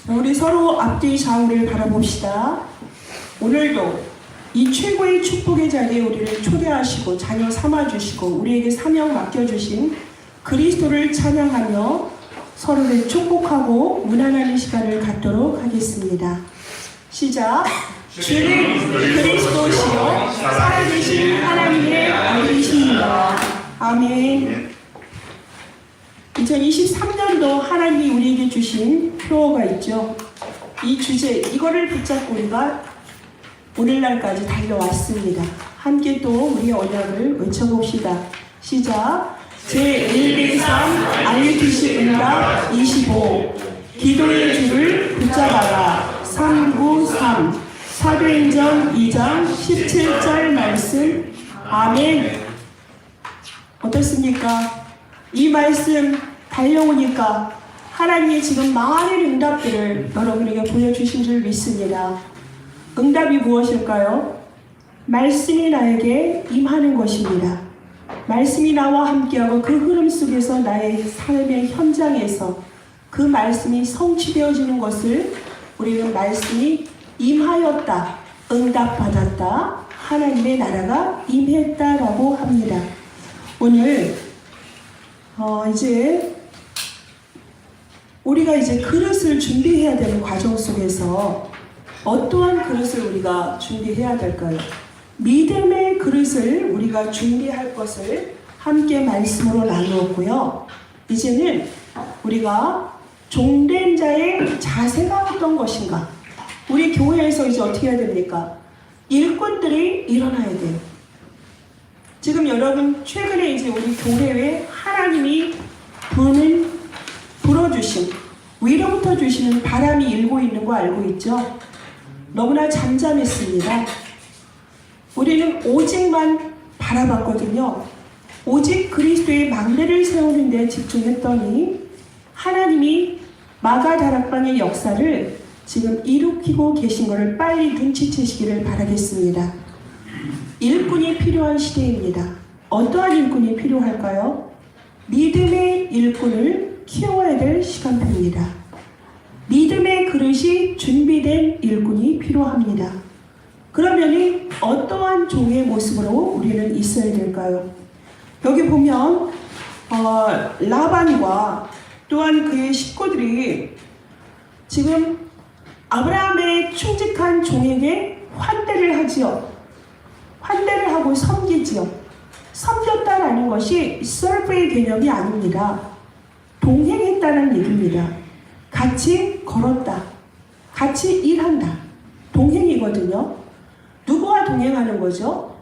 우리 서로 앞뒤 좌우를 바라봅시다. 오늘도 이 최고의 축복의 자리에 우리를 초대하시고 자녀 삼아주시고 우리에게 사명 맡겨주신 그리스도를 찬양하며 서로를 축복하고 문안하는 시간을 갖도록 하겠습니다. 시작! 주는 그리스도시요 살아계신 하나님의 아들이십니다. 아멘. 2023년도 하나님이 우리에게 주신 표어가 있죠. 이 주제, 이거를 붙잡고 우리가 오늘날까지 달려왔습니다. 함께 또 우리의 언약을 외쳐봅시다. 시작! 제1대3 RUTC 응답 25 기도의 줄을 붙잡아라 393 사도행전 2장 17절 말씀. 아멘. 어떻습니까? 이 말씀 달려오니까 하나님이 지금 많은 응답들을 여러분에게 보여주신 줄 믿습니다. 응답이 무엇일까요? 말씀이 나에게 임하는 것입니다. 말씀이 나와 함께하고 그 흐름 속에서 나의 삶의 현장에서 그 말씀이 성취되어지는 것을 우리는 말씀이 임하였다, 응답받았다, 하나님의 나라가 임했다라고 합니다. 오늘 이제 우리가 이제 그릇을 준비해야 되는 과정 속에서 어떠한 그릇을 우리가 준비해야 될까요? 믿음의 그릇을 우리가 준비할 것을 함께 말씀으로 나누었고요. 이제는 우리가 종된 자의 자세가 어떤 것인가? 우리 교회에서 이제 어떻게 해야 됩니까? 일꾼들이 일어나야 돼요. 지금 여러분 최근에 이제 우리 교회에 하나님이 불어주신 위로부터 주시는 바람이 일고 있는 거 알고 있죠? 너무나 잠잠했습니다. 우리는 오직만 바라봤거든요. 오직 그리스도의 망대를 세우는 데 집중했더니 하나님이 마가다락방의 역사를 지금 일으키고 계신 것을 빨리 눈치채시기를 바라겠습니다. 일꾼이 필요한 시대입니다. 어떠한 일꾼이 필요할까요? 믿음의 일꾼을 키워야 될 시간표입니다. 믿음의 그릇이 준비된 일꾼이 필요합니다. 그러면 어떠한 종의 모습으로 우리는 있어야 될까요? 여기 보면 라반과 또한 그의 식구들이 지금 아브라함의 충직한 종에게 환대를 하지요. 환대를 하고 섬기지요. 섬겼다라는 것이 서브의 개념이 아닙니다. 동행했다는 얘기입니다. 같이 걸었다. 같이 일한다. 동행이거든요. 누구와 동행하는 거죠?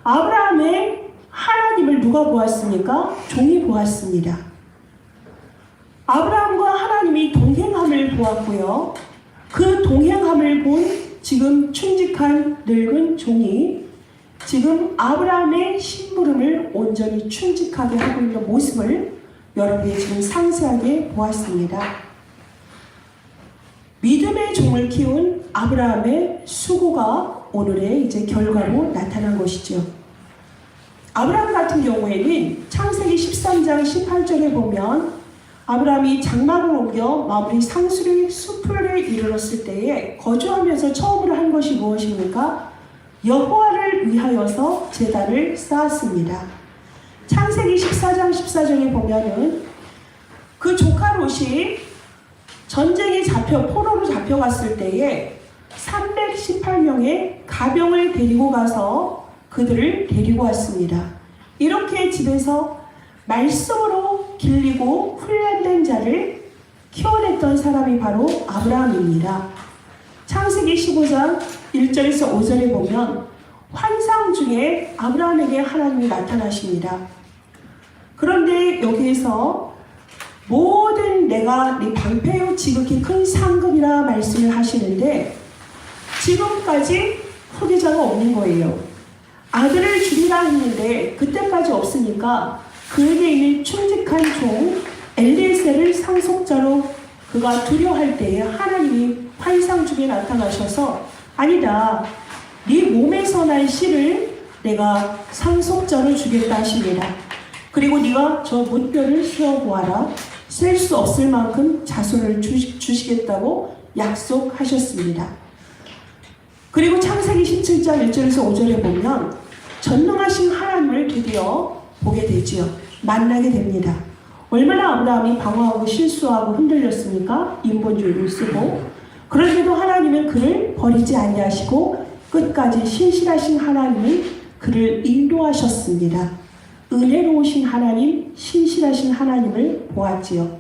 아브라함의 하나님을 누가 보았습니까? 종이 보았습니다. 아브라함과 하나님이 동행함을 보았고요. 그 동행함을 본 지금 충직한 늙은 종이 지금 아브라함의 심부름을 온전히 충직하게 하고 있는 모습을 여러분이 지금 상세하게 보았습니다. 믿음의 종을 키운 아브라함의 수고가 오늘의 이제 결과로 나타난 것이죠. 아브라함 같은 경우에는 창세기 13장 18절에 보면 아브라함이 장막을 옮겨 마무리 상수리 수풀에 이르렀을 때에 거주하면서 처음으로 한 것이 무엇입니까? 여호와를 위하여서 제단을 쌓았습니다. 창세기 14장 14절에 보면은 그 조카 롯이 전쟁에 포로로 잡혀갔을 때에 318명의 가병을 데리고 가서 그들을 데리고 왔습니다. 이렇게 집에서 말씀으로 길리고 훈련된 자를 키워냈던 사람이 바로 아브라함입니다. 창세기 15장 1절에서 5절에 보면 환상 중에 아브라함에게 하나님이 나타나십니다. 그런데 여기에서 모든 내가 네 방패요 지극히 큰 상급이라 말씀을 하시는데 지금까지 후계자가 없는 거예요. 아들을 주리라 했는데 그때까지 없으니까 그에게 있는 충직한 종 엘리에셀을 상속자로 그가 두려워할 때에 하나님이 환상 중에 나타나셔서 아니다, 네 몸에서 난 씨를 내가 상속자로 주겠다 하십니다. 그리고 네가 저 문뼈를 휘어보아라. 셀 수 없을 만큼 자손을 주시겠다고 약속하셨습니다. 그리고 창세기 17장 1절에서 5절에 보면 전능하신 하나님을 드디어 보게 되지요. 만나게 됩니다. 얼마나 아브라함이 방황하고 실수하고 흔들렸습니까? 인본주의를 쓰고. 그런데도 하나님은 그를 버리지 아니하시고 끝까지 신실하신 하나님은 그를 인도하셨습니다. 은혜로우신 하나님, 신실하신 하나님을 보았지요.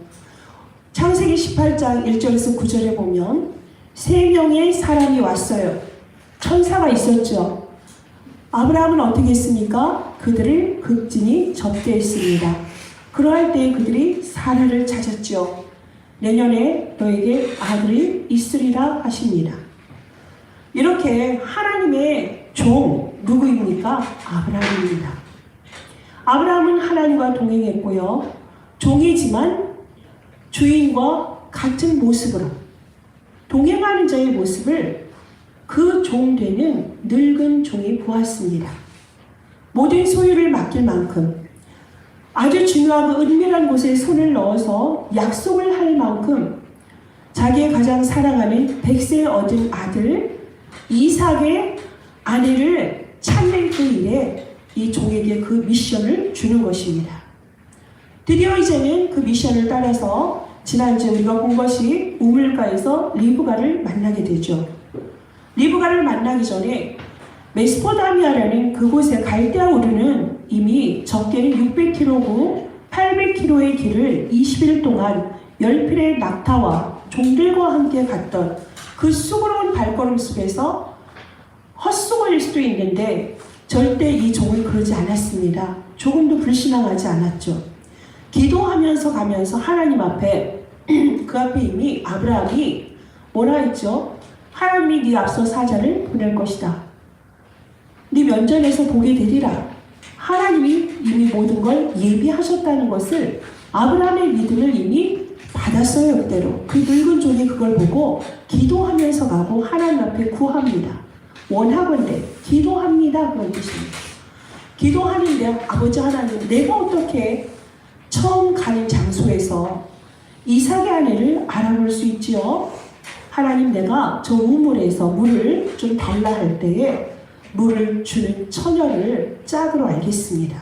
창세기 18장 1절에서 9절에 보면 3명의 사람이 왔어요. 천사가 있었죠. 아브라함은 어떻게 했습니까? 그들을 극진히 접대했습니다. 그러할 때 그들이 사라를 찾았죠. 내년에 너에게 아들이 있으리라 하십니다. 이렇게 하나님의 종 누구입니까? 아브라함입니다. 아브라함은 하나님과 동행했고요. 종이지만 주인과 같은 모습으로 동행하는 자의 모습을 그 종 되는 늙은 종이 보았습니다. 모든 소유를 맡길 만큼 아주 중요하고 은밀한 곳에 손을 넣어서 약속을 할 만큼 자기의 가장 사랑하는 100세에 얻은 아들 이삭의 아내를 찾는 그 일에 이 종에게 그 미션을 주는 것입니다. 드디어 이제는 그 미션을 따라서 지난주에 우리가 본 것이 우물가에서 리브가를 만나게 되죠. 리브가를 만나기 전에 메소포타미아라는 그곳에 갈대아 우르는 이미 적게는 600km고 800km의 길을 20일 동안 10필의 낙타와 종들과 함께 갔던 그 수고로운 발걸음 속에서 헛수고일 수도 있는데 절대 이 종은 그러지 않았습니다. 조금도 불신앙하지 않았죠. 기도하면서 가면서 하나님 앞에 그 앞에 이미 아브라함이 뭐라 했죠? 하나님이 네 앞서 사자를 보낼 것이다. 네 면전에서 보게 되리라. 하나님이 이미 모든 걸 예비하셨다는 것을 아브라함의 믿음을 이미 받았어요. 그대로. 그 늙은 종이 그걸 보고 기도하면서 가고 하나님 앞에 구합니다. 원하건대 기도합니다. 그런 뜻입니다. 기도하는데 아버지 하나님, 내가 어떻게 처음 가는 장소에서 이삭의 아내를 알아볼 수 있지요? 하나님, 내가 저 우물에서 물을 좀 달라 할 때에 물을 주는 처녀를 짝으로 알겠습니다.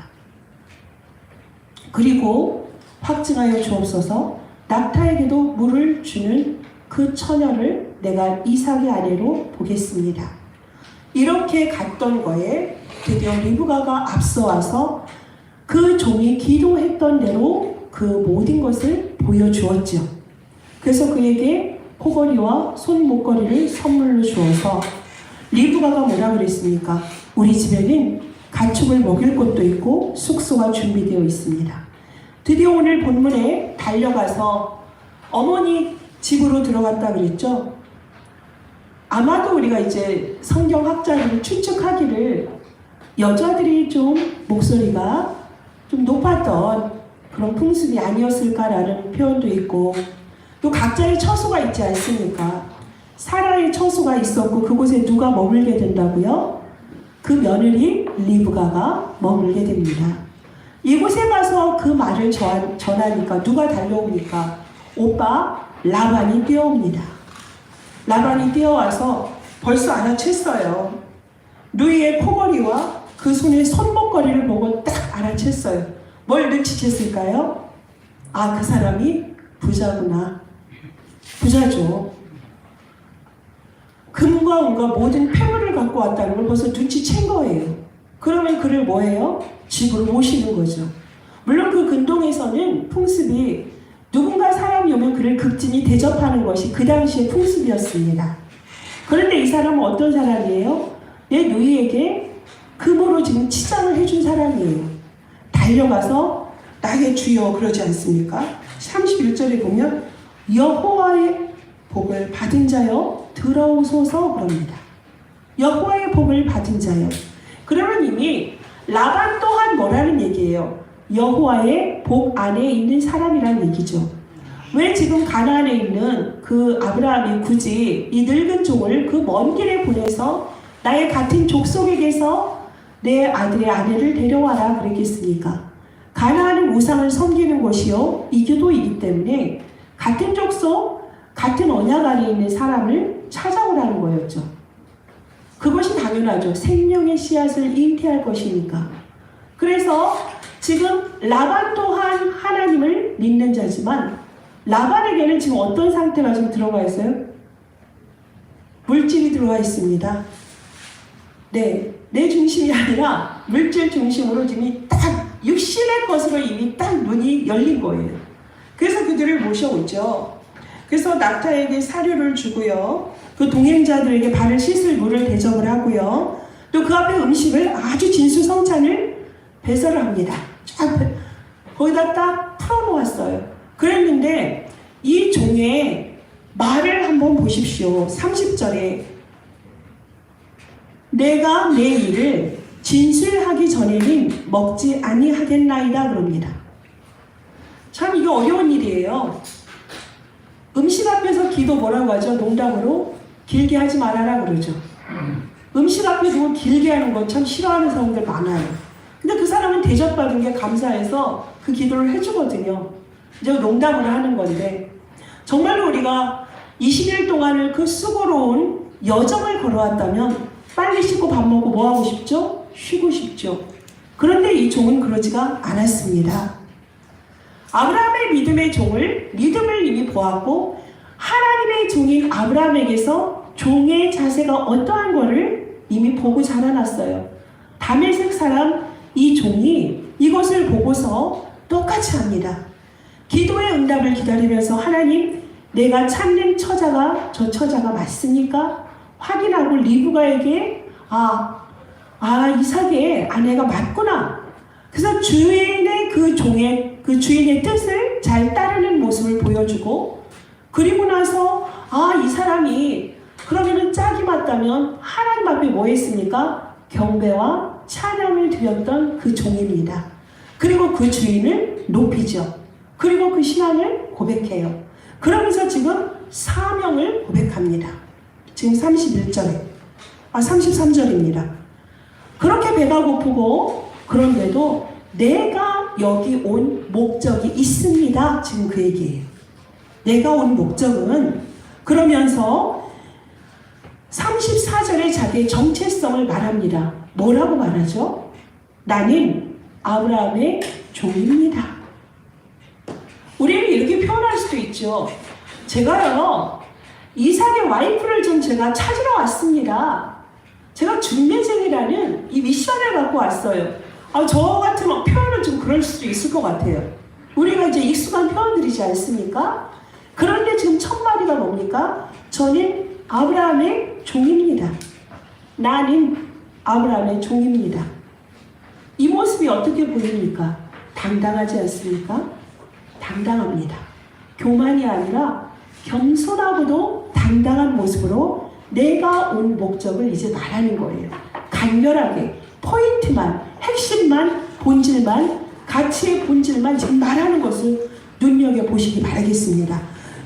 그리고 확증하여 주옵소서. 낙타에게도 물을 주는 그 처녀를 내가 이삭의 아내로 보겠습니다. 이렇게 갔던 거에 드디어 리브가가 앞서와서 그 종이 기도했던 대로 그 모든 것을 보여주었죠. 그래서 그에게 포거리와 손목걸이를 선물로 주어서 리브가가 뭐라 그랬습니까? 우리 집에는 가축을 먹일 곳도 있고 숙소가 준비되어 있습니다. 드디어 오늘 본문에 달려가서 어머니 집으로 들어갔다 그랬죠. 아마도 우리가 이제 성경학자들을 추측하기를 여자들이 좀 목소리가 좀 높았던 그런 풍습이 아니었을까라는 표현도 있고, 또 각자의 처소가 있지 않습니까? 사라의 처소가 있었고 그곳에 누가 머물게 된다고요? 그 며느리 리브가가 머물게 됩니다. 이곳에 가서 그 말을 전하니까 누가 달려오니까 오빠 라반이 뛰어옵니다. 라반이 뛰어와서 벌써 알아챘어요. 누이의 포거리와 그 손의 손목걸이를 보고 딱 알아챘어요. 뭘 눈치챘을까요? 아, 그 사람이 부자구나. 부자죠. 금과 은과 모든 폐물을 갖고 왔다는 걸 벌써 눈치챈 거예요. 그러면 그를 뭐예요? 집으로 모시는 거죠. 물론 그 근동에서는 풍습이 누군가 사람이 오면 그를 극진히 대접하는 것이 그 당시의 풍습이었습니다. 그런데 이 사람은 어떤 사람이에요? 내 누이에게 금으로 지금 치장을 해준 사람이에요. 달려가서 나의 주여 그러지 않습니까? 31절에 보면 여호와의 복을 받은 자여 들어오소서 그럽니다. 여호와의 복을 받은 자여. 그러면 이미 라반 또한 뭐라는 얘기예요? 여호와의 복 안에 있는 사람이라는 얘기죠. 왜 지금 가나안에 있는 그 아브라함이 굳이 이 늙은 종을 그 먼 길에 보내서 나의 같은 족속에게서 내 아들의 아내를 데려와라 그랬겠습니까? 가나안은 우상을 섬기는 곳이요 이교도이기 때문에 같은 족속, 같은 언약 안에 있는 사람을 찾아오라는 거였죠. 그것이 당연하죠. 생명의 씨앗을 잉태할 것이니까. 그래서 지금 라반 또한 하나님을 믿는 자지만 라반에게는 지금 어떤 상태가 좀 들어가 있어요? 물질이 들어가 있습니다. 네, 내 중심이 아니라 물질 중심으로 지금 딱 육신의 것으로 이미 딱 눈이 열린 거예요. 그래서 그들을 모셔오죠. 그래서 낙타에게 사료를 주고요. 그 동행자들에게 발을 씻을 물을 대접을 하고요. 또 그 앞에 음식을 아주 진수성찬을 배설을 합니다. 쫙 거기다 딱 풀어놓았어요. 그랬는데 이 종의 말을 한번 보십시오. 30절에 내가 내 일을 진술하기 전에는 먹지 아니하겠나이다 그럽니다. 참 이게 어려운 일이에요. 음식 앞에서 기도 뭐라고 하죠? 농담으로 길게 하지 말아라 그러죠. 음식 앞에 두고 길게 하는 거 참 싫어하는 사람들 많아요. 근데 그 사람은 대접받은 게 감사해서 그 기도를 해주거든요. 이제 농담으로 하는 건데 정말로 우리가 20일 동안을 그 수고로운 여정을 걸어왔다면 빨리 씻고 밥 먹고 뭐 하고 싶죠? 쉬고 싶죠. 그런데 이 종은 그러지가 않았습니다. 아브라함의 믿음을 이미 보았고 하나님의 종인 아브라함에게서 종의 자세가 어떠한 것을 이미 보고 자라났어요. 다메섹 사람 이 종이 이것을 보고서 똑같이 합니다. 기도의 응답을 기다리면서 하나님 내가 찾는 처자가 저 처자가 맞습니까? 확인하고 리브가에게 이삭의 아내가 맞구나. 그래서 주인의 그 주인의 뜻을 잘 따르는 모습을 보여주고 그리고 나서 이 사람이 그러면은 짝이 맞다면 하나님 앞에 뭐 했습니까? 경배와 찬양을 드렸던 그 종입니다. 그리고 그 주인을 높이죠. 그리고 그 신앙을 고백해요. 그러면서 지금 사명을 고백합니다. 지금 33절입니다. 그렇게 배가 고프고 그런데도 내가 여기 온 목적이 있습니다. 지금 그 얘기예요. 내가 온 목적은 그러면서 34절에 자기의 정체성을 말합니다. 뭐라고 말하죠? 나는 아브라함의 종입니다. 우리는 이렇게 표현할 수도 있죠. 제가요 이삭의 와이프를 좀 제가 찾으러 왔습니다. 제가 중매쟁이라는 이 미션을 갖고 왔어요. 저 같은 표현은 좀 그럴 수도 있을 것 같아요. 우리가 이제 익숙한 표현들이지 않습니까? 그런데 지금 첫 마디가 뭡니까? 저는 아브라함의 종입니다. 나는 아브라함의 종입니다. 이 모습이 어떻게 보입니까? 당당하지 않습니까? 당당합니다. 교만이 아니라 겸손하고도 당당한 모습으로 내가 온 목적을 이제 말하는 거예요. 간결하게 포인트만, 핵심만, 본질만, 가치의 본질만 지금 말하는 것을 눈여겨보시기 바라겠습니다.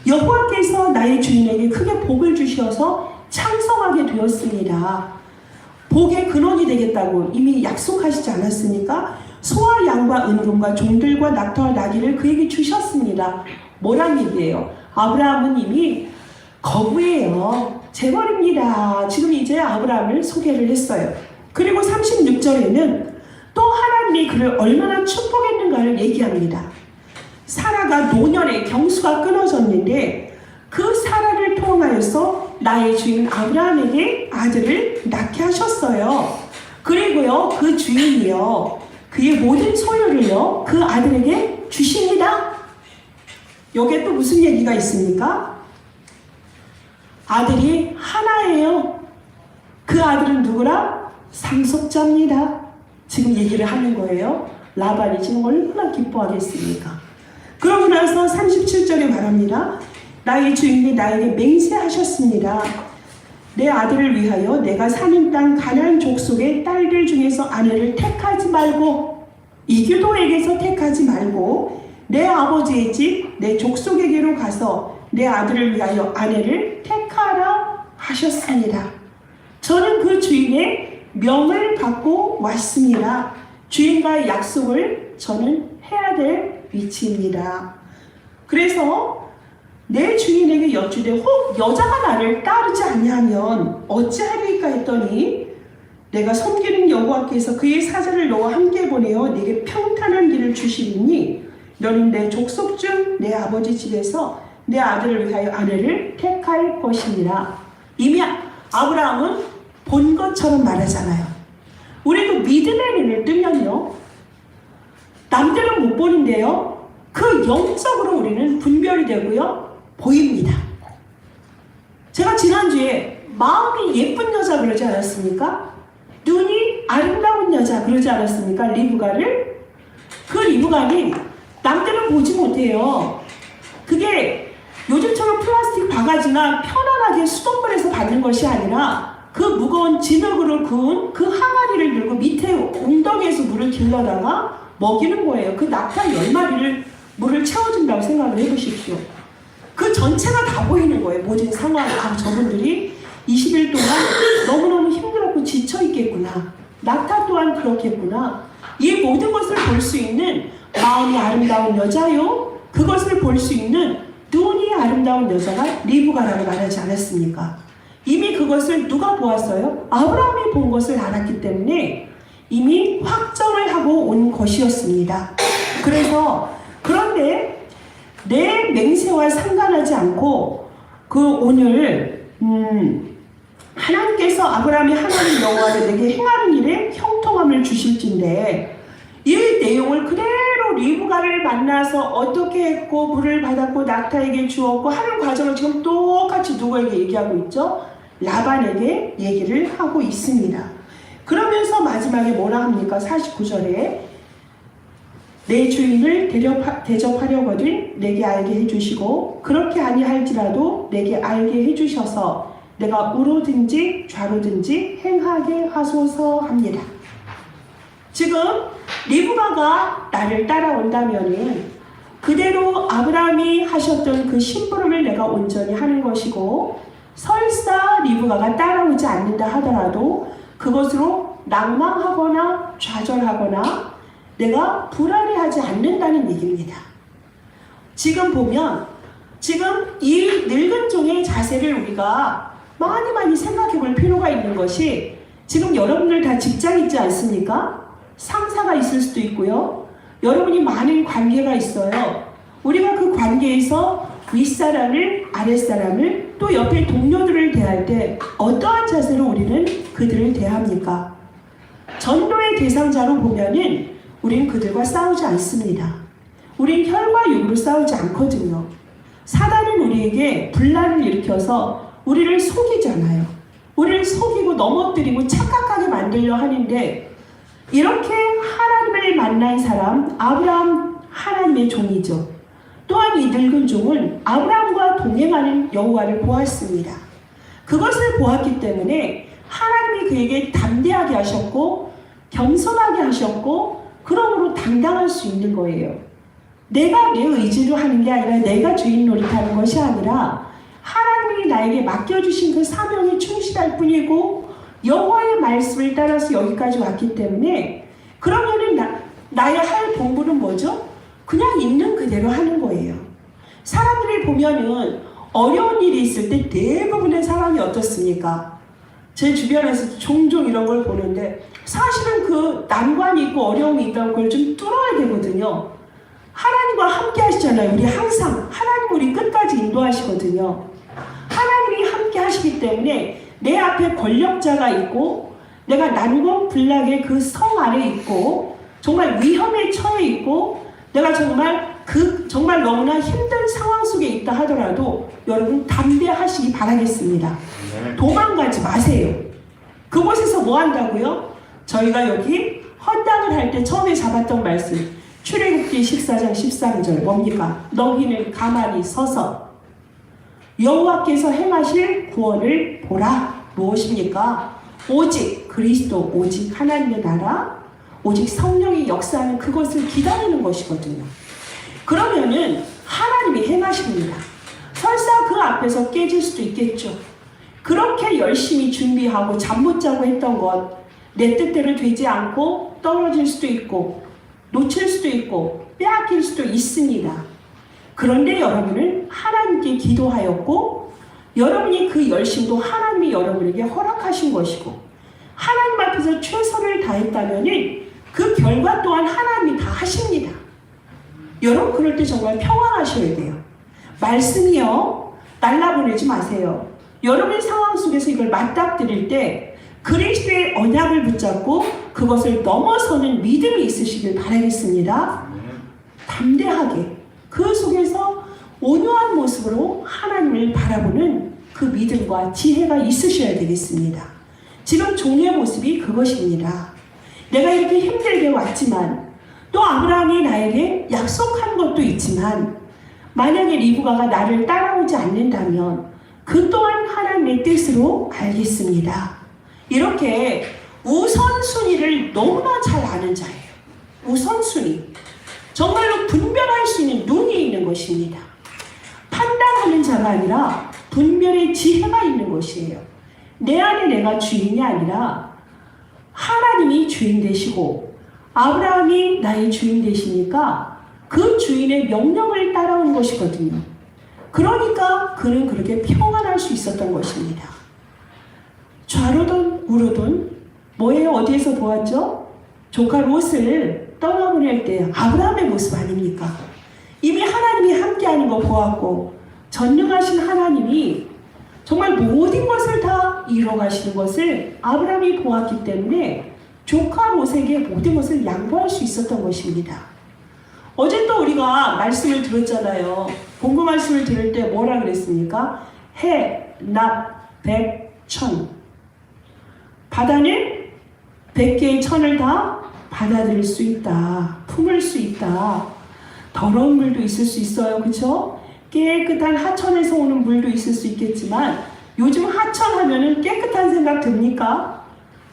여호와께서 나의 주인에게 크게 복을 주셔서 창성하게 되었습니다. 복의 근원이 되겠다고 이미 약속하시지 않았습니까? 소와 양과 은금과 종들과 낙타와 나귀를 그에게 주셨습니다. 뭐란 얘기예요? 아브라함은 이미 거부예요. 재벌입니다. 지금 이제 아브라함을 소개를 했어요. 그리고 36절에는 또 하나님이 그를 얼마나 축복했는가를 얘기합니다. 사라가 노년에 경수가 끊어졌는데 그 사라를 통하여서 나의 주인 아브라함에게 아들을 낳게 하셨어요. 그리고요 그 주인이요 그의 모든 소유를요 그 아들에게 주십니다. 여기에 또 무슨 얘기가 있습니까? 아들이 하나예요. 그 아들은 누구라? 상속자입니다. 지금 얘기를 하는 거예요. 라반이 지금 얼마나 기뻐하겠습니까? 그러고 나서 37절에 말합니다. 나의 주인이 나에게 맹세하셨습니다. 내 아들을 위하여 내가 사는 땅 가나안 족속의 딸들 중에서 아내를 택하지 말고 이교도에게서 택하지 말고 내 아버지의 집 내 족속에게로 가서 내 아들을 위하여 아내를 택하라 하셨습니다. 저는 그 주인의 명을 받고 왔습니다. 주인과의 약속을 저는 해야 될 위치입니다. 그래서 내 주인에게 여쭈되 혹 여자가 나를 따르지 아니하면 어찌하리까 했더니 내가 섬기는 여호와께서 그의 사자를 너와 함께 보내어 내게 평탄한 길을 주시리니 너는 내 족속 중 내 아버지 집에서 내 아들을 위하여 아내를 택할 것이니라. 이미 아브라함은 본 것처럼 말하잖아요. 우리도 믿음의 눈을 뜨면요, 남들은 못 보는데요, 그 영적으로 우리는 분별이 되고요, 보입니다. 제가 지난주에 마음이 예쁜 여자 그러지 않았습니까? 눈이 아름다운 여자 그러지 않았습니까? 리브가를. 그 리브가는 남들은 보지 못해요. 그게 요즘처럼 플라스틱 바가지나 편안하게 수돗물에서 받는 것이 아니라 그 무거운 진흙으로 그은 그 항아리를 들고 밑에 웅덩이에서 물을 길러다가 먹이는 거예요. 그 낙타 10마리를 물을 채워준다고 생각을 해보십시오. 그 전체가 다 보이는 거예요. 모든 상황. 아, 저분들이 20일 동안 너무너무 힘들었고 지쳐있겠구나. 낙타 또한 그렇겠구나. 이 모든 것을 볼 수 있는 마음이 아름다운 여자요, 그것을 볼 수 있는 눈이 아름다운 여자가 리브가라고 말하지 않았습니까? 이미 그것을 누가 보았어요? 아브라함이 본 것을 알았기 때문에 이미 확정을 하고 온 것이었습니다. 그런데 내 맹세와 상관하지 않고 오늘 하나님께서 아브라함이 하나님 여호와를 내게 행하는 일에 형통함을 주실진데 이 내용을 그대로 리브가를 만나서 어떻게 했고 물을 받았고 낙타에게 주었고 하는 과정을 지금 똑같이 누구에게 얘기하고 있죠? 라반에게 얘기를 하고 있습니다. 그러면서 마지막에 뭐라 합니까? 49절에 내 주인을 대접하려거든 내게 알게 해주시고 그렇게 아니할지라도 내게 알게 해주셔서 내가 우로든지 좌로든지 행하게 하소서 합니다. 지금 리브가가 나를 따라온다면은 그대로 아브라함이 하셨던 그 심부름을 내가 온전히 하는 것이고, 설사 리브가가 따라오지 않는다 하더라도 그것으로 낭망하거나 좌절하거나 내가 불안해하지 않는다는 얘기입니다. 지금 보면 지금 이 늙은 종의 자세를 우리가 많이 생각해 볼 필요가 있는 것이, 지금 여러분들 다 직장 있지 않습니까? 상사가 있을 수도 있고요. 여러분이 많은 관계가 있어요. 우리가 그 관계에서 윗사람을, 아랫사람을, 또 옆에 동료들을 대할 때 어떠한 자세로 우리는 그들을 대합니까? 전도의 대상자로 보면은 우린 그들과 싸우지 않습니다. 우린 혈과 육으로 싸우지 않거든요. 사단은 우리에게 분란을 일으켜서 우리를 속이잖아요. 우리를 속이고 넘어뜨리고 착각하게 만들려 하는데, 이렇게 하나님을 만난 사람, 아브라함 하나님의 종이죠. 또한 이 늙은 종은 아브라함과 동행하는 여호와를 보았습니다. 그것을 보았기 때문에 하나님이 그에게 담대하게 하셨고 겸손하게 하셨고, 그러므로 당당할 수 있는 거예요. 내가 내 의지로 하는 게 아니라 내가 주인 노릇하는 것이 아니라 하나님이 나에게 맡겨주신 그 사명에 충실할 뿐이고, 여호와의 말씀을 따라서 여기까지 왔기 때문에, 그러면은 나의 할 공부는 뭐죠? 그냥 있는 그대로 하는 거예요. 사람들이 보면은 어려운 일이 있을 때 대부분의 사람이 어떻습니까? 제 주변에서 종종 이런 걸 보는데, 사실은 그 난관이 있고 어려움이 있다는 걸 좀 뚫어야 되거든요. 하나님과 함께 하시잖아요. 우리 항상 하나님 우리 끝까지 인도하시거든요. 하나님이 함께 하시기 때문에 내 앞에 권력자가 있고, 내가 난공불락의 그 성 아래 있고, 정말 위험에 처해 있고, 내가 정말 너무나 힘든 상황 속에 있다 하더라도 여러분 담대하시기 바라겠습니다. 도망가지 마세요. 그곳에서 뭐 한다고요? 저희가 여기 헌당을 할 때 처음에 잡았던 말씀, 출애굽기 14장 13절 뭡니까? 너희는 가만히 서서 여호와께서 행하실 구원을 보라. 무엇입니까? 오직 그리스도, 오직 하나님의 나라, 오직 성령이 역사하는 그것을 기다리는 것이거든요. 그러면은 하나님이 행하십니다. 설사 그 앞에서 깨질 수도 있겠죠. 그렇게 열심히 준비하고 잠 못 자고 했던 것, 내 뜻대로 되지 않고 떨어질 수도 있고 놓칠 수도 있고 빼앗길 수도 있습니다. 그런데 여러분은 하나님께 기도하였고 여러분이 그 열심도 하나님이 여러분에게 허락하신 것이고 하나님 앞에서 최선을 다했다면 그 결과 또한 하나님이 다 하십니다. 여러분 그럴 때 정말 평안하셔야 돼요. 말씀이요 날라보내지 마세요. 여러분의 상황 속에서 이걸 맞닥뜨릴 때 그리스도의 언약을 붙잡고 그것을 넘어서는 믿음이 있으시길 바라겠습니다. 담대하게 그 속에서 온유한 모습으로 하나님을 바라보는 그 믿음과 지혜가 있으셔야 되겠습니다. 지금 종류의 모습이 그것입니다. 내가 이렇게 힘들게 왔지만 또 아브라함이 나에게 약속한 것도 있지만 만약에 리브가가 나를 따라오지 않는다면 그 또한 하나님의 뜻으로 알겠습니다. 이렇게 우선순위를 너무나 잘 아는 자예요. 우선순위. 정말로 분별할 수 있는 눈이 있는 것입니다. 판단하는 자가 아니라 분별의 지혜가 있는 것이에요. 내 안에 내가 주인이 아니라 하나님이 주인 되시고 아브라함이 나의 주인 되시니까 그 주인의 명령을 따라온 것이거든요. 그러니까 그는 그렇게 평안할 수 있었던 것입니다. 좌로든 우로든 뭐예요? 어디에서 보았죠? 조카 롯을 떠나보낼 때 아브라함의 모습 아닙니까? 이미 하나님이 함께하는 거 보았고 전능하신 하나님이 정말 모든 것을 다 이뤄가시는 것을 아브라함이 보았기 때문에 조카 롯에게 모든 것을 양보할 수 있었던 것입니다. 어제 또 우리가 말씀을 들었잖아요. 본구 말씀을 들을 때 뭐라 그랬습니까? 해, 납, 백, 천. 바다는 100개의 천을 다 받아들일 수 있다. 품을 수 있다. 더러운 물도 있을 수 있어요. 그렇죠? 깨끗한 하천에서 오는 물도 있을 수 있겠지만 요즘 하천 하면은 깨끗한 생각 듭니까?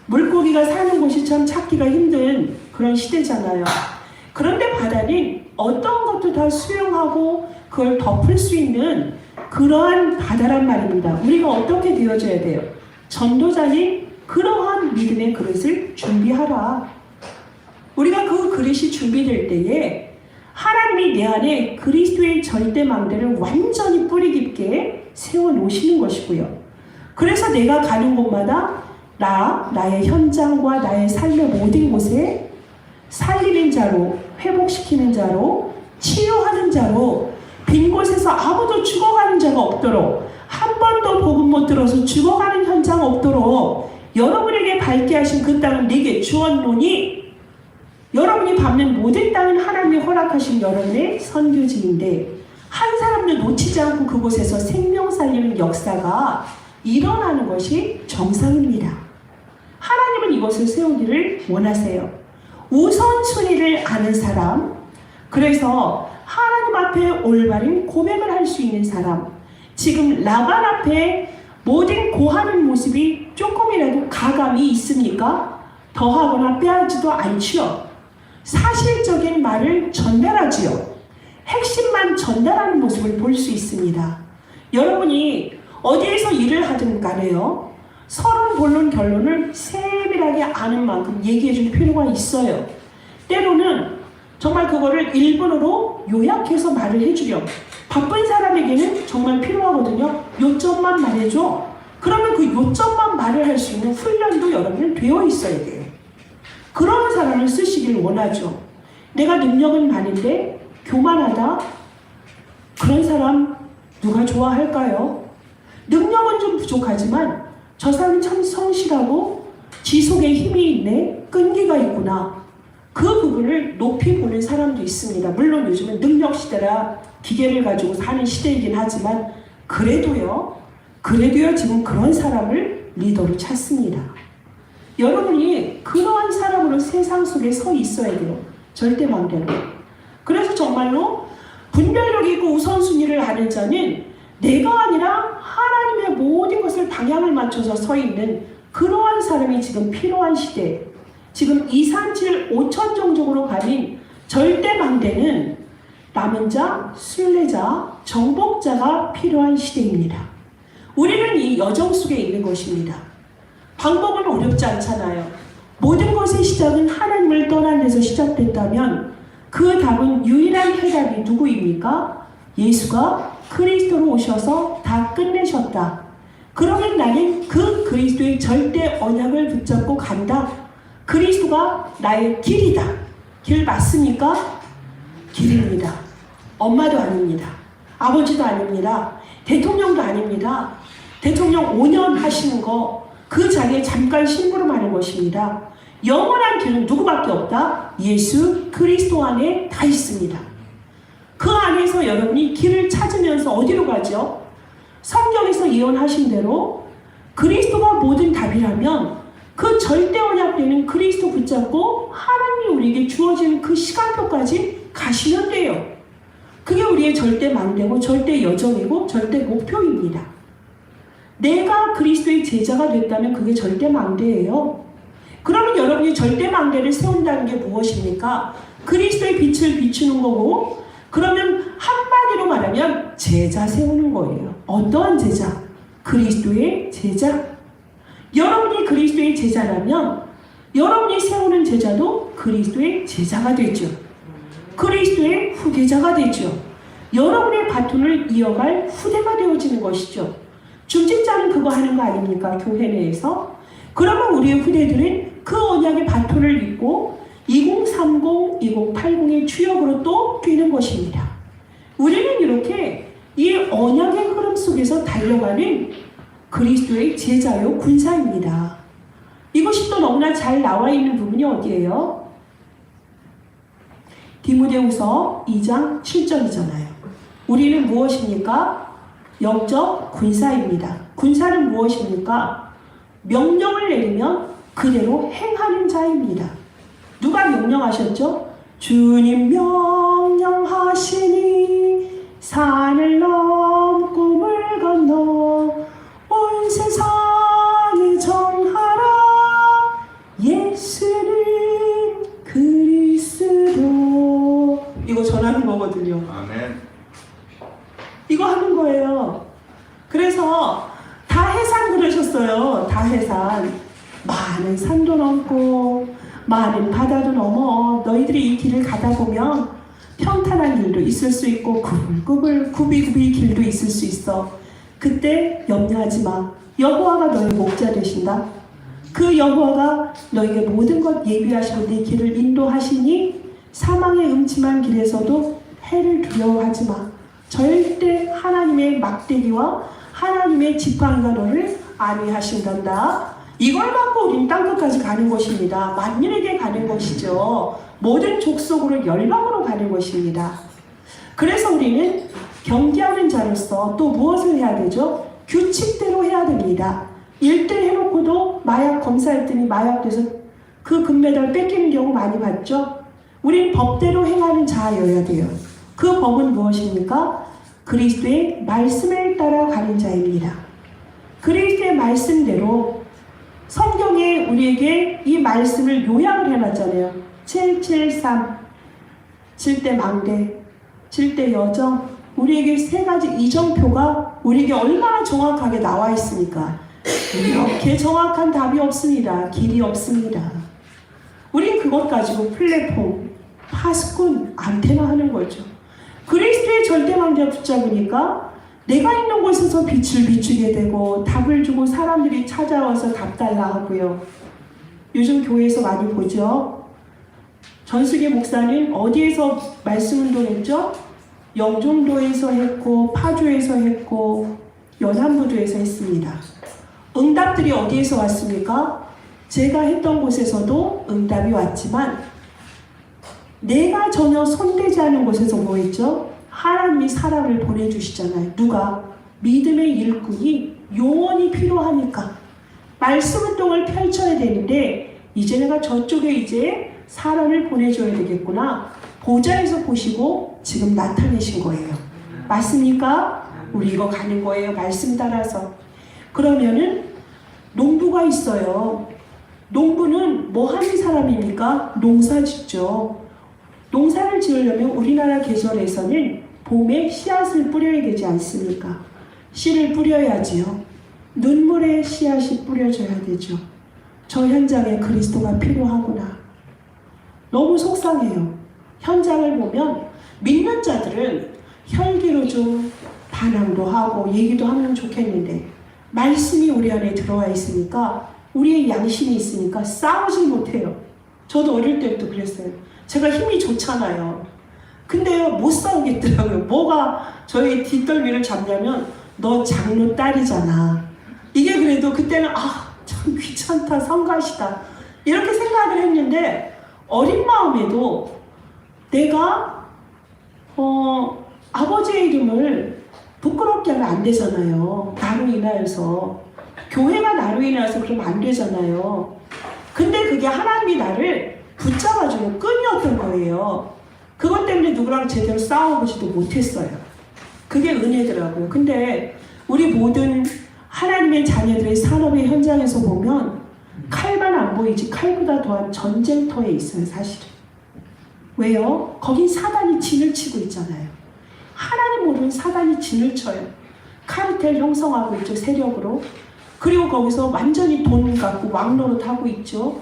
물고기가 사는 곳이 참 찾기가 힘든 그런 시대잖아요. 그런데 바다는 어떤 것도 다 수용하고 그걸 덮을 수 있는 그러한 바다란 말입니다. 우리가 어떻게 되어져야 돼요? 전도자는 그러한 믿음의 그릇을 준비하라. 우리가 그 그릇이 준비될 때에 하나님이 내 안에 그리스도의 절대망대를 완전히 뿌리 깊게 세워놓으시는 것이고요. 그래서 내가 가는 곳마다 나의 현장과 나의 삶의 모든 곳에 살리는 자로, 회복시키는 자로, 치유하는 자로, 빈 곳에서 아무도 죽어가는 자가 없도록, 한 번도 복음 못 들어서 죽어가는 현장 없도록 여러분에게 밝게 하신 그 땅은 내게 주었노니 여러분이 밟는 모든 땅은 하나님이 허락하신 여러분의 선교지인데 한 사람도 놓치지 않고 그곳에서 생명 살리는 역사가 일어나는 것이 정상입니다. 하나님은 이것을 세우기를 원하세요. 우선순위를 아는 사람, 그래서 하나님 앞에 올바른 고백을 할 수 있는 사람, 지금 라반 앞에 모든 고하는 모습이 조금이라도 가감이 있습니까? 더하거나 빼하지도 않지요. 사실적인 말을 전달하지요. 핵심만 전달하는 모습을 볼 수 있습니다. 여러분이 어디에서 일을 하든 간에요. 서론, 본론, 결론을 세밀하게 아는 만큼 얘기해 줄 필요가 있어요. 때로는 정말 그거를 일본어로 요약해서 말을 해주렴. 바쁜 사람에게는 정말 필요하거든요. 요점만 말해줘. 그러면 그 요점만 말을 할 수 있는 훈련도 여러분은 되어 있어야 돼요. 그런 사람을 쓰시길 원하죠. 내가 능력은 많은데 교만하다? 그런 사람 누가 좋아할까요? 능력은 좀 부족하지만 저 사람은 참 성실하고 지속에 힘이 있네, 끈기가 있구나. 그 부분을 높이 보는 사람도 있습니다. 물론 요즘은 능력 시대라 기계를 가지고 사는 시대이긴 하지만 그래도요 지금 그런 사람을 리더로 찾습니다. 여러분이 그러한 사람으로 세상 속에 서 있어야 돼요. 절대망대로. 그래서 정말로 분별력 있고 우선순위를 아는 자는 내가 아니라 하나님의 모든 것을 방향을 맞춰서 서 있는 그러한 사람이 지금 필요한 시대. 지금 2, 3, 7, 5천 종족으로 가린 절대망대는 남은 자, 순례자, 정복자가 필요한 시대입니다. 우리는 이 여정 속에 있는 것입니다. 방법은 어렵지 않잖아요. 모든 것의 시작은 하나님을 떠난 데서 시작됐다면 그 답은 유일한 해답이 누구입니까? 예수가 그리스도로 오셔서 다 끝내셨다. 그러면 나는 그 그리스도의 절대 언약을 붙잡고 간다. 그리스도가 나의 길이다. 길 맞습니까? 길입니다. 엄마도 아닙니다. 아버지도 아닙니다. 대통령도 아닙니다. 대통령 5년 하시는 거 그 자리에 잠깐 심부름하는 것입니다. 영원한 길은 누구밖에 없다? 예수 그리스도 안에 다 있습니다. 그 안에서 여러분이 길을 찾으면서 어디로 가죠? 성경에서 예언하신 대로 그리스도가 모든 답이라면 그 절대 언약되는 그리스도 붙잡고 하나님이 우리에게 주어지는 그 시간표까지 가시면 돼요. 그게 우리의 절대 망대고 절대 여정이고 절대 목표입니다. 내가 그리스도의 제자가 됐다면 그게 절대 망대예요. 그러면 여러분이 절대 망대를 세운다는 게 무엇입니까? 그리스도의 빛을 비추는 거고, 그러면 한마디로 말하면 제자 세우는 거예요. 어떠한 제자? 그리스도의 제자. 여러분이 그리스도의 제자라면 여러분이 세우는 제자도 그리스도의 제자가 되죠. 그리스도의 후계자가 되죠. 여러분의 바톤을 이어갈 후대가 되어지는 것이죠. 중직자는 그거 하는 거 아닙니까? 교회 내에서. 그러면 우리의 후대들은 그 언약의 바톤을 입고 2030, 2080의 주역으로 또 뛰는 것입니다. 우리는 이렇게 이 언약의 흐름 속에서 달려가는 그리스도의 제자요 군사입니다. 이것이 또 너무나 잘 나와 있는 부분이 어디예요? 디모데후서 2장 7절이잖아요. 우리는 무엇입니까? 영적 군사입니다. 군사는 무엇입니까? 명령을 내리면 그대로 행하는 자입니다. 누가 명령하셨죠? 주님 명령하시니 산을 넘고 물 건너 온 세상에 전하라. 예수는 그리스도. 이거 전하는 거거든요. 아멘. 이거 하는 거예요. 그래서 다해산 그러셨어요. 다해산. 많은 산도 넘고 많은 바다도 넘어 너희들이 이 길을 가다 보면 평탄한 길도 있을 수 있고 구불구불 구비구비 길도 있을 수 있어. 그때 염려하지 마. 여호와가 너의 목자 되신다. 그 여호와가 너에게 모든 것 예비하시고 네 길을 인도하시니 사망의 음침한 길에서도 해를 두려워하지 마. 절대 하나님의 막대기와 하나님의 지팡이가 너를 안위하신단다. 이걸 갖고 우리는 땅끝까지 가는 것입니다. 만민에게 가는 것이죠. 모든 족속으로 열방으로 가는 것입니다. 그래서 우리는 경계하는 자로서 또 무엇을 해야 되죠? 규칙대로 해야 됩니다. 1등 해놓고도 마약 검사했더니 마약돼서 그 금메달 뺏기는 경우 많이 봤죠? 우린 법대로 행하는 자여야 돼요. 그 법은 무엇입니까? 그리스도의 말씀을 따라 가는 자입니다. 그리스도의 말씀대로 성경에 우리에게 이 말씀을 요약을 해놨잖아요. 773, 7대 망대, 7대 여정. 우리에게 세 가지 이정표가 우리에게 얼마나 정확하게 나와 있습니까? 이렇게 정확한 답이 없습니다. 길이 없습니다. 우린 그것 가지고 플랫폼, 파수꾼, 안테나 하는 거죠. 그리스도의 절대망대 붙잡으니까 내가 있는 곳에서 빛을 비추게 되고 답을 주고 사람들이 찾아와서 답 달라 하고요. 요즘 교회에서 많이 보죠. 전수계 목사님 어디에서 말씀 운동했죠? 영종도에서 했고 파주에서 했고 연안부두에서 했습니다. 응답들이 어디에서 왔습니까? 제가 했던 곳에서도 응답이 왔지만 내가 전혀 손대지 않은 곳에서 뭐 했죠? 하나님이 사람을 보내주시잖아요. 누가? 믿음의 일꾼이 요원이 필요하니까 말씀 운동을 펼쳐야 되는데 이제 내가 저쪽에 이제 사람을 보내줘야 되겠구나. 보좌에서 보시고 지금 나타내신 거예요. 맞습니까? 우리 이거 가는 거예요. 말씀 따라서. 그러면은 농부가 있어요. 농부는 뭐 하는 사람입니까? 농사 짓죠. 농사를 지으려면 우리나라 계절에서는 봄에 씨앗을 뿌려야 되지 않습니까? 씨를 뿌려야지요. 눈물에 씨앗이 뿌려져야 되죠. 저 현장에 그리스도가 필요하구나. 너무 속상해요. 현장을 보면 믿는 자들은 혈기로 좀 반항도 하고 얘기도 하면 좋겠는데 말씀이 우리 안에 들어와 있으니까 우리의 양심이 있으니까 싸우지 못해요. 저도 어릴 때부터 그랬어요. 제가 힘이 좋잖아요. 근데 못 싸우겠더라고요. 뭐가 저희 뒷덜미를 잡냐면 너 장로 딸이잖아. 이게 그래도 그때는 참 귀찮다, 성가시다 이렇게 생각을 했는데 어린 마음에도 내가 아버지의 이름을 부끄럽게 하면 안 되잖아요. 나로 인하여서 교회가 나로 인하여서 그러면 안 되잖아요. 근데 그게 하나님이 나를 붙잡아주는 끈이었던 거예요. 그것 때문에 누구랑 제대로 싸워보지도 못했어요. 그게 은혜더라고요. 근데 우리 모든 하나님의 자녀들의 산업의 현장에서 보면 칼만 안 보이지 칼보다 더한 전쟁터에 있어요, 사실은. 왜요? 거긴 사단이 진을 치고 있잖아요. 하나님 모르는 사단이 진을 쳐요. 카르텔 형성하고 있죠, 세력으로. 그리고 거기서 완전히 돈 갖고 왕노릇 하고 있죠.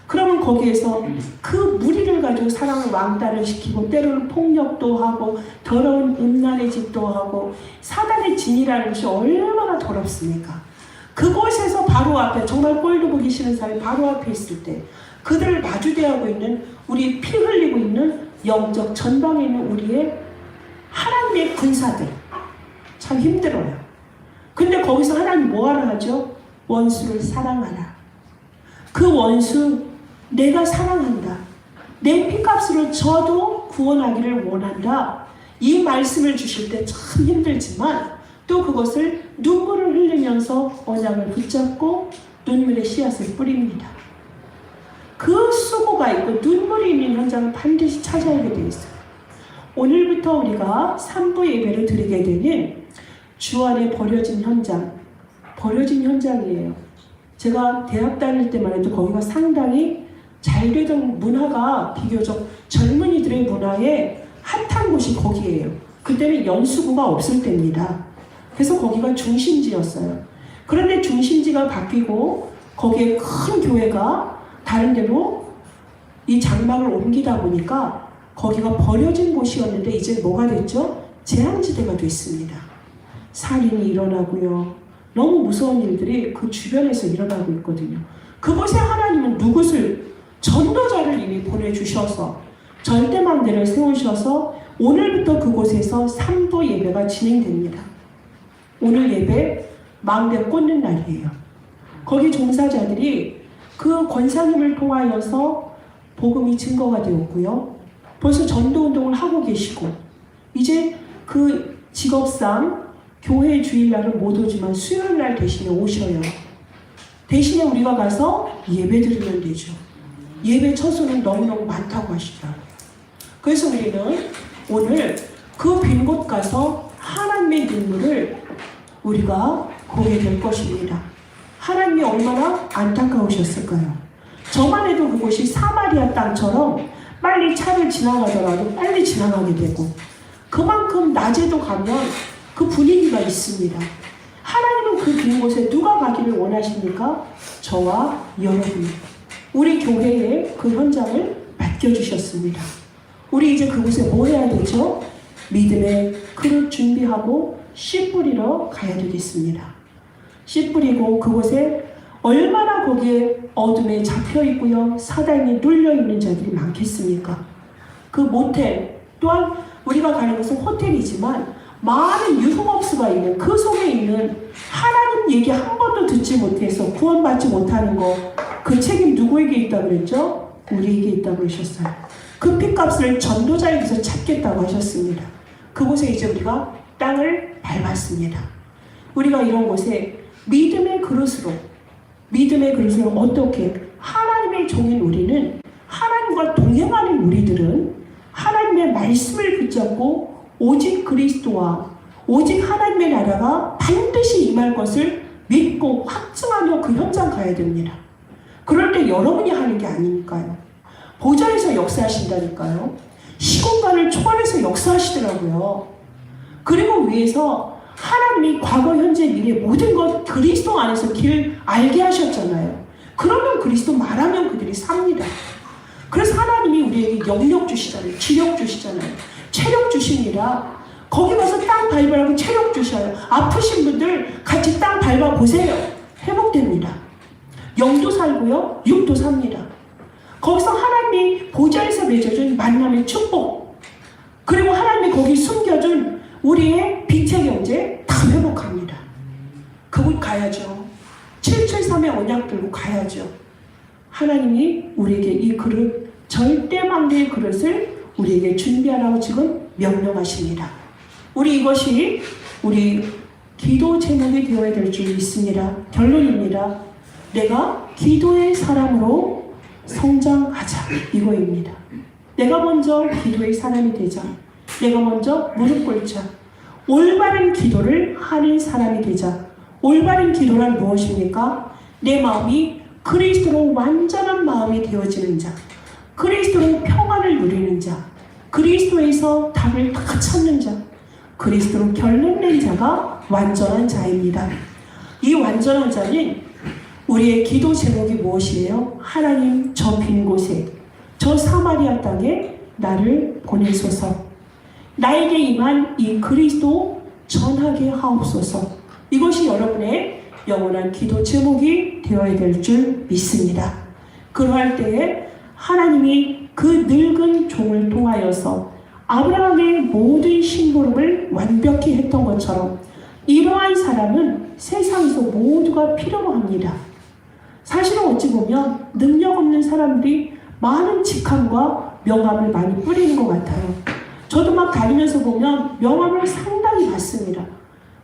그러면 거기에서 그 무리를 가지고 사람을 왕따를 시키고 때로는 폭력도 하고 더러운 음란의 짓도 하고 사단의 진이라는 것이 얼마나 더럽습니까? 그곳에서 바로 앞에 정말 꼴도 보기 싫은 사람이 바로 앞에 있을 때 그들을 마주대하고 있는 우리 피 흘리고 있는 영적 전방에 있는 우리의 하나님의 군사들 참 힘들어요. 근데 거기서 하나님 뭐하러 하죠? 원수를 사랑하라. 그 원수 내가 사랑한다. 내 피값으로 저도 구원하기를 원한다. 이 말씀을 주실 때 참 힘들지만 또 그것을 눈물을 흘리면서 언약을 붙잡고 눈물의 씨앗을 뿌립니다. 그 수고가 있고 눈물이 있는 현장을 반드시 찾아오게 되어 있어요. 오늘부터 우리가 3부 예배를 드리게 되는 주 안에 버려진 현장, 버려진 현장이에요. 제가 대학 다닐 때만 해도 거기가 상당히 잘 되던 문화가 비교적 젊은이들의 문화에 핫한 곳이 거기예요. 그때는 연수구가 없을 때입니다. 그래서 거기가 중심지였어요. 그런데 중심지가 바뀌고 거기에 큰 교회가 다른 데로 이 장막을 옮기다 보니까 거기가 버려진 곳이었는데 이제 뭐가 됐죠? 재앙지대가 됐습니다. 살인이 일어나고요. 너무 무서운 일들이 그 주변에서 일어나고 있거든요. 그곳에 하나님은 누구를 전도자를 이미 보내주셔서 절대망대를 세우셔서 오늘부터 그곳에서 3부 예배가 진행됩니다. 오늘 예배 망대 꽂는 날이에요. 거기 종사자들이 그 권사님을 통하여서 복음이 증거가 되었고요. 벌써 전도운동을 하고 계시고 이제 그 직업상 교회 주일날은 못 오지만 수요일날 대신에 오셔요. 대신에 우리가 가서 예배 드리면 되죠. 예배 처소는 너무너무 많다고 하시더라고요. 그래서 우리는 오늘 그 빈 곳 가서 하나님의 눈물을 우리가 보게 될 것입니다. 하나님이 얼마나 안타까우셨을까요? 저만 해도 그곳이 사마리아 땅처럼 빨리 차를 지나가더라도 빨리 지나가게 되고 그만큼 낮에도 가면 그 분위기가 있습니다. 하나님은 그 빈 곳에 누가 가기를 원하십니까? 저와 여러분. 우리 교회에 그 현장을 맡겨주셨습니다. 우리 이제 그곳에 뭐 해야 되죠? 믿음의 그릇 준비하고 씨 뿌리러 가야 되겠습니다. 씨 뿌리고 그곳에 얼마나 거기에 어둠에 잡혀 있고요. 사단이 눌려 있는 자들이 많겠습니까? 그 모텔 또한 우리가 가는 것은 호텔이지만 많은 유흥업소가 있는 그 속에 있는 하나님 얘기 한 번도 듣지 못해서 구원받지 못하는 거 그 책임 누구에게 있다고 그랬죠? 우리에게 있다고 그러셨어요. 그 핏값을 전도자에게서 찾겠다고 하셨습니다. 그곳에 이제 우리가 땅을 밟았습니다. 우리가 이런 곳에 믿음의 그릇으로 어떻게 하나님의 종인 우리는 하나님과 동행하는 우리들은 하나님의 말씀을 붙잡고 오직 그리스도와 오직 하나님의 나라가 반드시 임할 것을 믿고 확증하며 그 현장 가야 됩니다. 그럴 때 여러분이 하는 게 아니니까요. 보좌에서 역사하신다니까요. 시공간을 초월해서 역사하시더라고요. 그리고 위에서 하나님이 과거, 현재, 미래 모든 것 그리스도 안에서 길 알게 하셨잖아요. 그러면 그리스도 말하면 그들이 삽니다. 그래서 하나님이 우리에게 영력 주시잖아요. 지력 주시잖아요. 체력 주십니다. 거기 가서 땅 밟으라고 체력 주셔요. 아프신 분들 같이 땅 밟아보세요. 회복됩니다. 영도 살고요. 육도 삽니다. 거기서 하나님이 보좌에서 맺어준 만남의 축복, 그리고 하나님이 거기 숨겨준 우리의 빛의 경제 다 회복합니다. 그곳 가야죠. 773의 언약 들고 가야죠. 하나님이 우리에게 이 그릇, 절대 망대의 그릇을 우리에게 준비하라고 지금 명령하십니다. 우리 이것이 우리 기도 제목이 되어야 될 줄 믿습니다. 결론입니다. 내가 기도의 사람으로 성장하자, 이거입니다. 내가 먼저 기도의 사람이 되자. 내가 먼저 무릎 꿇자. 올바른 기도를 하는 사람이 되자. 올바른 기도란 무엇입니까? 내 마음이 그리스도로 완전한 마음이 되어지는 자, 그리스도로 평안을 누리는 자, 그리스도에서 답을 다 찾는 자, 그리스도로 결론낸 자가 완전한 자입니다. 이 완전한 자는 우리의 기도 제목이 무엇이에요? 하나님, 저 빈 곳에, 저 사마리아 땅에 나를 보내소서. 나에게 임한 이 그리스도 전하게 하옵소서. 이것이 여러분의 영원한 기도 제목이 되어야 될 줄 믿습니다. 그러할 때에 하나님이 그 늙은 종을 통하여서 아브라함의 모든 심부름을 완벽히 했던 것처럼 이러한 사람은 세상에서 모두가 필요로 합니다. 사실은 어찌 보면 능력 없는 사람들이 많은 직함과 명함을 많이 뿌리는 것 같아요. 저도 막 다니면서 보면 명함을 상당히 받습니다.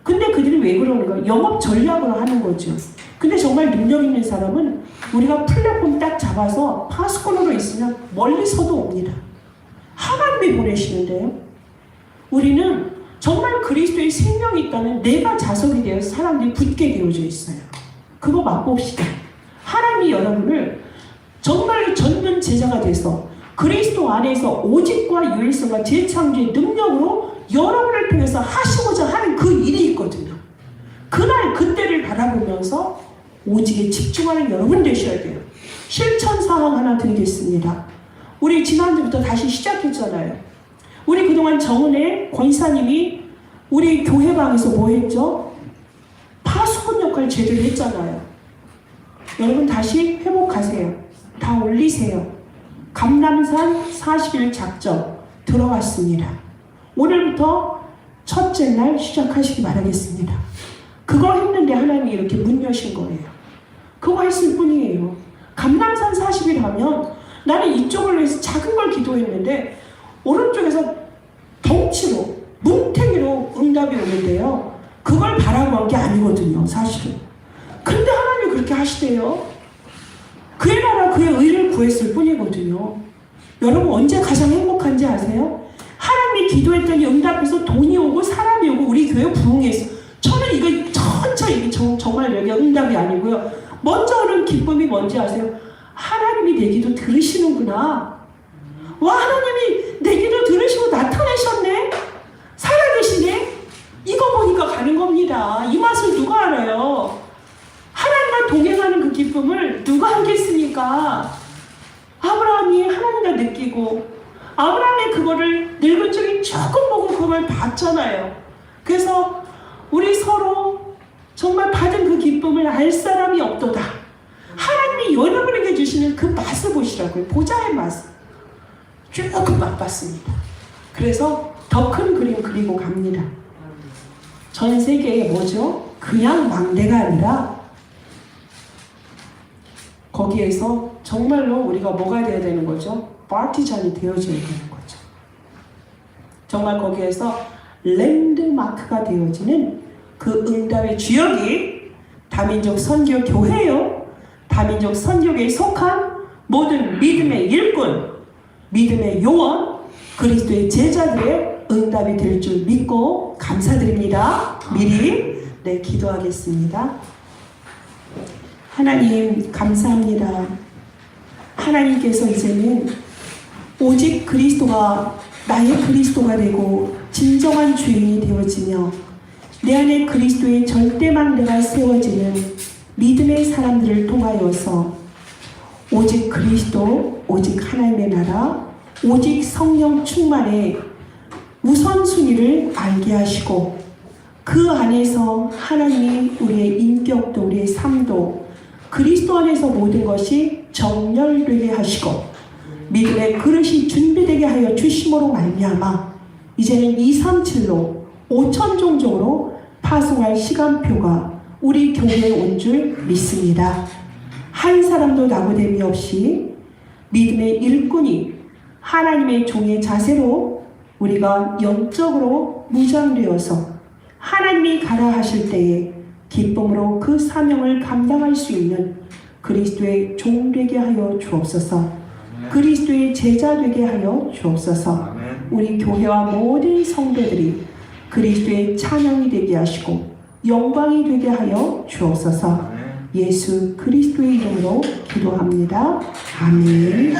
근데 그들이 왜 그러는가? 영업 전략으로 하는 거죠. 근데 정말 능력 있는 사람은 우리가 플랫폼 딱 잡아서 파수꾼으로 있으면 멀리서도 옵니다. 하나님이 보내시는데요. 우리는 정말 그리스도의 생명이 있다면 내가 자석이 되어서 사람들이 붙게 되어져 있어요. 그거 맛봅시다. 하나님이 여러분을 정말 전면 제자가 돼서 그리스도 안에서 오직과 유일성과 재창조의 능력으로 여러분을 통해서 하시고자 하는 그 일이 있거든요. 그날 그때를 바라보면서 오직에 집중하는 여러분 되셔야 돼요. 실천사항 하나 드리겠습니다. 우리 지난주부터 다시 시작했잖아요. 우리 그동안 정은혜 권사님이 우리 교회방에서 뭐 했죠? 파수꾼 역할 제대로 했잖아요. 여러분 다시 회복하세요. 다 올리세요. 감람산 40일 작전 들어갔습니다. 오늘부터 첫째 날 시작하시기 바라겠습니다. 그거 했는데 하나님이 이렇게 문 여신 거예요. 그거 했을 뿐이에요. 감람산 40일 하면 나는 이쪽을 위해서 작은 걸 기도했는데 오른쪽에서 덩치로 뭉탱이로 응답이 오는데요. 그걸 바라고 한 게 아니거든요. 사실은. 근데 하나님이 그렇게 하시대요. 그의 나라 그의 의를 구했을 뿐이거든요. 여러분 언제 가장 행복한지 아세요? 하나님이 기도했더니 응답해서 돈이 오고 사람이 오고 우리 교회 부흥했어. 저는 이거 천천히 정말 여기 응답이 아니고요. 먼저 오는 기쁨이 뭔지 아세요? 하나님이 내 기도 들으시는구나. 와, 하나님이 내 기도 들으시고 나타내셨네. 살아계시네. 이거 보니까 가는 겁니다. 이 맛을 누가 알아요? 하나님과 동행하는 그 기쁨을 누가 알겠습니까? 아브라함이 하나님과 느끼고 아브라함이 그거를 늙은 적이 조금 보고 그걸 봤잖아요. 그래서 우리 서로 정말 받은 그 기쁨을 알 사람이 없도다. 하나님이 여러분에게 주시는 그 맛을 보시라고요. 보좌의 맛을. 조금 맛봤습니다. 그래서 더 큰 그림 그리고 갑니다. 전 세계에 뭐죠? 그냥 망대가 아니라 거기에서 정말로 우리가 뭐가 되어야 되는 거죠? 파티잔이 되어져야 되는 거죠. 정말 거기에서 랜드마크가 되어지는 그 응답의 주역이 다민족 선교교회요. 다민족 선교교회에 속한 모든 믿음의 일꾼, 믿음의 요원, 그리스도의 제자들의 응답이 될 줄 믿고 감사드립니다. 미리 기도하겠습니다. 하나님 감사합니다. 하나님께서 이제는 오직 그리스도가 나의 그리스도가 되고 진정한 주인이 되어지며 내 안에 그리스도의 절대망대가 세워지는 믿음의 사람들을 통하여서 오직 그리스도, 오직 하나님의 나라, 오직 성령 충만의 우선순위를 알게 하시고 그 안에서 하나님이 우리의 인격도 우리의 삶도 그리스도 안에서 모든 것이 정렬되게 하시고 믿음의 그릇이 준비되게 하여 주심으로 말미암아 이제는 237로 5천 종족으로 파송할 시간표가 우리 교회에 온 줄 믿습니다. 한 사람도 낙오됨이 없이 믿음의 일꾼이 하나님의 종의 자세로 우리가 영적으로 무장되어서 하나님이 가라 하실 때에 기쁨으로 그 사명을 감당할 수 있는 그리스도의 종 되게 하여 주옵소서. 그리스도의 제자 되게 하여 주옵소서. 우리 교회와 모든 성도들이 그리스도의 찬양이 되게 하시고 영광이 되게 하여 주옵소서. 예수 그리스도의 이름으로 기도합니다. 아멘.